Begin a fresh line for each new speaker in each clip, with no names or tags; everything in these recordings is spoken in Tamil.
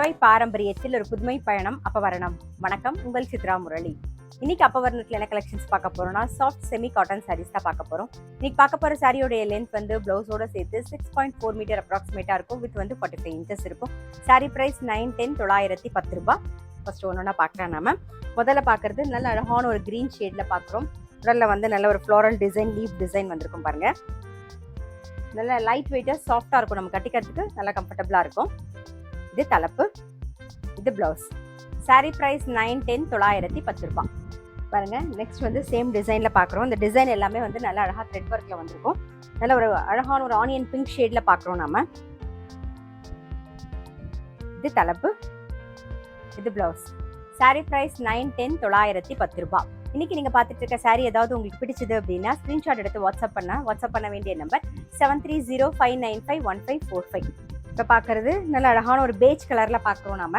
பறவை பாரம்பரியத்தில் ஒரு புதுமை பயணம் அப்பவரணம். வணக்கம், உங்கள் சித்ரா முரளி. இன்னைக்கு அப்பவரணத்தில் என்ன கலெக்ஷன்ஸ் பார்க்க போறோம்னா சாஃப்ட் செமி காட்டன் சாரீஸ் தான் பார்க்க போறோம். இன்னைக்கு பார்க்க போற சாரியோட லென்த் வந்து பிளவுஸோட சேர்த்து 6.4 மீட்டர் அப்ராக்சிமேட்டா இருக்கும். வித் வந்து 45 இன்ச்சஸ் இருக்கும். சாரி பிரைஸ் 910 910 ரூபாய். ஃபர்ஸ்ட் ஒன்னொன்னா பார்க்கலாம். நாம முதல்ல பார்க்கறது நல்ல அழகான ஒரு கிரீன் ஷேட்ல பார்க்குறோம். முதல்ல வந்து நல்ல ஒரு ஃப்ளோரல் டிசைன், லீஃப் டிசைன் வந்திருக்கும் பாருங்க. நல்ல லைட் வெயிட்டா சாஃப்டா இருக்கும், நம்ம கட்டிக்கிறதுக்கு நல்லா கம்ஃபர்டபுளா இருக்கும். இது தலைப்பு, இது பிளவுஸ். சாரி பிரைஸ் 910 910 ரூபாய் பாருங்க. நெக்ஸ்ட் வந்து சேம் டிசைன்ல பாக்குறோம். இந்த டிசைன் எல்லாமே வந்து நல்ல அழகா த்ரெட் ஒர்க்ல வந்திருக்கும். நல்ல ஒரு அழகான ஒரு ஆனியன் பிங்க் ஷேட்ல பாக்குறோம் நாம. இது தலைப்பு, இது பிளவுஸ். சாரி பிரைஸ் 910 910 ரூபாய். இன்னைக்கு நீங்க பார்த்துட்டு இருக்க சாரி ஏதாவது உங்களுக்கு பிடிச்சது அப்படின்னா ஸ்கிரீன்ஷாட் எடுத்து வாட்ஸ்அப் பண்ண வேண்டிய நம்பர் 7305951545. இப்போ பார்க்கறது நல்ல அழகான ஒரு பேஜ் கலர்ல பார்க்குறோம் நாம.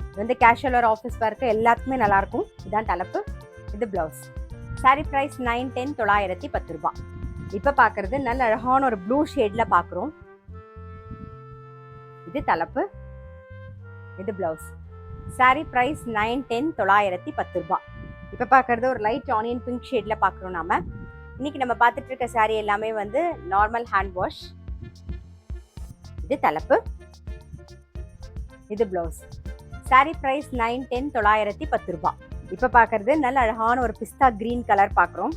இது வந்து கேஷுவல் ஒரு ஆஃபீஸ் ஒர்க்கு எல்லாத்துக்குமே நல்லா இருக்கும். இதுதான் தலைப்பு, இது பிளவுஸ். சாரி பிரைஸ் 910 910 ரூபாய். இப்போ பார்க்கறது நல்ல அழகான ஒரு ப்ளூ ஷேட்ல பார்க்குறோம். இது தலைப்பு, இது பிளவுஸ். சாரி பிரைஸ் 910 910 ரூபாய். இப்போ பார்க்கறது ஒரு லைட் ஆனியன் பிங்க் ஷேட்ல பார்க்குறோம் நாம. இன்னைக்கு நம்ம பார்த்துட்டு இருக்க சாரி எல்லாமே வந்து நார்மல் ஹேண்ட் வாஷ். இது தலைப்பு, இது பிளவுஸ். சாரி பிரைஸ் 910 910 ரூபாய். இப்போ பார்க்கறது நல்ல அழகான ஒரு பிஸ்தா கிரீன் கலர் பார்க்குறோம்.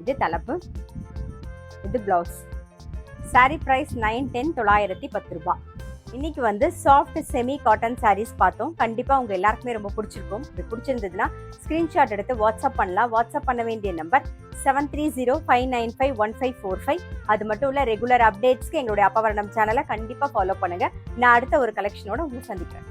இது தலைப்பு, இது பிளவுஸ். சாரி பிரைஸ் 910 910 ரூபாய். இன்னைக்கு வந்து சாஃப்ட் செமி காட்டன் சாரீஸ் பார்த்தோம். கண்டிப்பா உங்க எல்லாருக்குமே ரொம்ப பிடிச்சிருக்கும். இது பிடிச்சிருந்ததுன்னா ஸ்கிரீன்ஷாட் எடுத்து வாட்ஸ்அப் பண்ணலாம். வாட்ஸ்அப் பண்ண வேண்டிய நம்பர் 7305951545. அது மட்டும் இல்ல, ரெகுலர் அப்டேட்ஸ்க்கு எங்களுடைய அப்பவரணம் சேனலை கண்டிப்பா ஃபாலோ பண்ணுங்க. நான் அடுத்த ஒரு கலெக்ஷனோட உங்களை சந்திக்கிறேன்.